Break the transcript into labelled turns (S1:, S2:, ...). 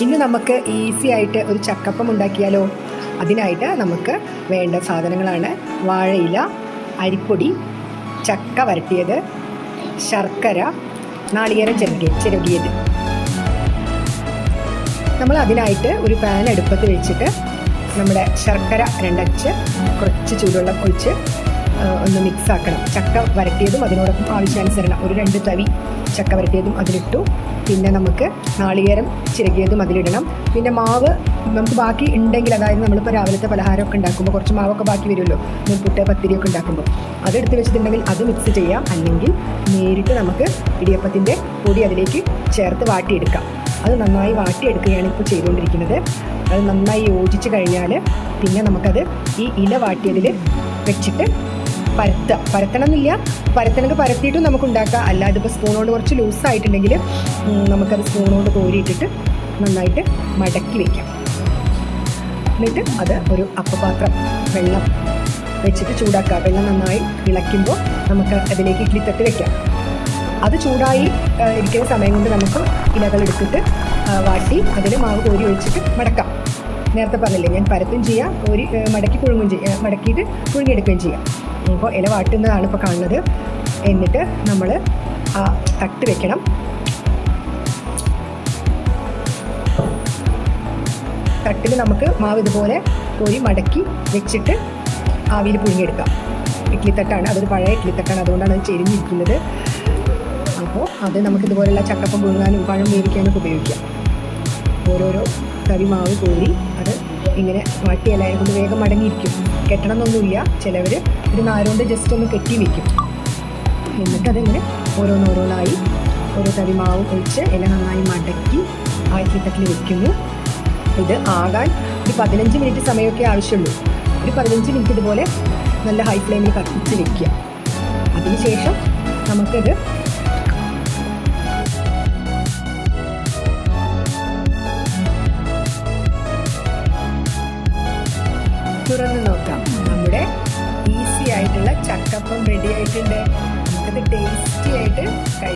S1: ഇന്ന് നമുക്ക് ഈസി ആയിട്ട് ഒരു ചക്കപ്പം ഉണ്ടാക്കിയാലോ? അതിനായിട്ട് നമുക്ക് വേണ്ട സാധനങ്ങളാണ് വാഴയില, അരിപ്പൊടി, ചക്ക വരട്ടിയത്, ശർക്കര, നാളികേരം ചിരകിയത്. നമ്മൾ അതിനായിട്ട് ഒരു പാൻ അടുപ്പത്ത് വെച്ചിട്ട് നമ്മുടെ ശർക്കര 2 അച്ച് കുറച്ച് ചൂടുവെള്ളം ഒഴിച്ച് ഒന്ന് മിക്സ് ആക്കണം. ചക്ക വരട്ടിയതും അതിനോടൊപ്പം ആവശ്യാനുസരണം ഒരു 2 തവി ചക്ക വരട്ടിയതും അതിലിട്ടു. പിന്നെ നമുക്ക് നാളികേരം ചിരകിയതും അതിലിടണം. പിന്നെ മാവ് നമുക്ക് ബാക്കി ഉണ്ടെങ്കിൽ, അതായത് നമ്മളിപ്പോൾ രാവിലത്തെ പലഹാരമൊക്കെ ഉണ്ടാക്കുമ്പോൾ കുറച്ച് മാവൊക്കെ ബാക്കി വരുമല്ലോ, പുട്ട് പത്തിരിയൊക്കെ ഉണ്ടാക്കുമ്പോൾ അതെടുത്ത് വെച്ചിട്ടുണ്ടെങ്കിൽ അത് മിക്സ് ചെയ്യാം. അല്ലെങ്കിൽ നേരിട്ട് നമുക്ക് ഇടിയപ്പത്തിൻ്റെ പൊടി അതിലേക്ക് ചേർത്ത് വാട്ടിയെടുക്കാം. അത് നന്നായി വാട്ടിയെടുക്കുകയാണ് ഇപ്പോൾ ചെയ്തുകൊണ്ടിരിക്കുന്നത്. അത് നന്നായി യോജിച്ച് കഴിഞ്ഞാൽ പിന്നെ നമുക്കത് ഈ ഇല വാട്ടിയതിൽ വെച്ചിട്ട് പരത്തണം എന്നില്ല, പരത്തണമെങ്കിൽ പരത്തിയിട്ടും നമുക്ക് ഉണ്ടാക്കാം. അല്ലാതെ ഇപ്പോൾ സ്പൂൺ കൊണ്ട് കുറച്ച് ലൂസായിട്ടുണ്ടെങ്കിൽ നമുക്കത് സ്പൂൺ കൊണ്ട് കോരിയിട്ടിട്ട് നന്നായിട്ട് മടക്കി വയ്ക്കാം. എന്നിട്ട് അത് ഒരു അപ്പപാത്രം വെള്ളം വെച്ചിട്ട് ചൂടാക്കുക. വെള്ളം നന്നായി തിളയ്ക്കുമ്പോൾ നമുക്ക് അതിലേക്ക് ഇഡ്ഡലി തട്ട് വയ്ക്കാം. അത് ചൂടായി ഇരിക്കുന്ന സമയം കൊണ്ട് നമുക്ക് ഇലകൾ എടുത്തിട്ട് വാട്ടി അതിൽ മാവ് കോരി ഒഴിച്ചിട്ട് മടക്കാം. നേരത്തെ പറഞ്ഞില്ലേ, ഞാൻ പരത്തും ചെയ്യാം, കോരി മടക്കി മടക്കിയിട്ട് പുഴുങ്ങിയെടുക്കുകയും ചെയ്യാം. ഇപ്പോൾ ഇല വാട്ടുന്നതാണ് ഇപ്പോൾ കാണുന്നത്. എന്നിട്ട് നമ്മൾ ആ തട്ട് വെക്കണം. തട്ടിൽ നമുക്ക് മാവ് ഇതുപോലെ കോരി മടക്കി വെച്ചിട്ട് ആവിയിൽ പുഴുങ്ങിയെടുക്കാം. ഇഡ്ഡലിത്തട്ടാണ്, അതൊരു പഴയ ഇഡ്ഡലിത്തട്ടാണ്, അതുകൊണ്ടാണ് അത് ചെരിഞ്ഞിരിക്കുന്നത്. അപ്പോൾ അത് നമുക്കിതുപോലെയുള്ള ചക്കപ്പം പുഴുങ്ങാനും പഴം വേവിക്കാനൊക്കെ ഉപയോഗിക്കാം. ഓരോരോ തവി മാവ് കോരി അത് ഇങ്ങനെ വാട്ടിയല്ല, കൊണ്ട് വേഗം മടങ്ങിയിരിക്കും. കെട്ടണമെന്നൊന്നുമില്ല. ചിലവർ ഒരു നാരുകൊണ്ട് ജസ്റ്റ് ഒന്ന് കെട്ടി വയ്ക്കും. എന്നിട്ടതിങ്ങനെ ഓരോന്നോരോന്നായി ഓരോ തവി മാവ് ഒഴിച്ച് ഇല നന്നായി മടക്കി ആ ഇഡ്ഡലിത്തട്ടിൽ വെക്കുന്നു. ഇത് ആകാൻ ഒരു 15 മിനിറ്റ് സമയമൊക്കെ ആവശ്യമുള്ളൂ. ഒരു 15 മിനിറ്റ് ഇതുപോലെ നല്ല ഹൈ ഫ്ലെയിമിൽ കത്തിച്ച് വെക്കുക. അതിനുശേഷം നമുക്കിത് തുറന്ന് നോക്കാം. നമ്മുടെ ഈസി ആയിട്ടുള്ള ചക്കപ്പം റെഡി ആയിട്ടുണ്ട്. നമുക്കത് ടേസ്റ്റി ആയിട്ട്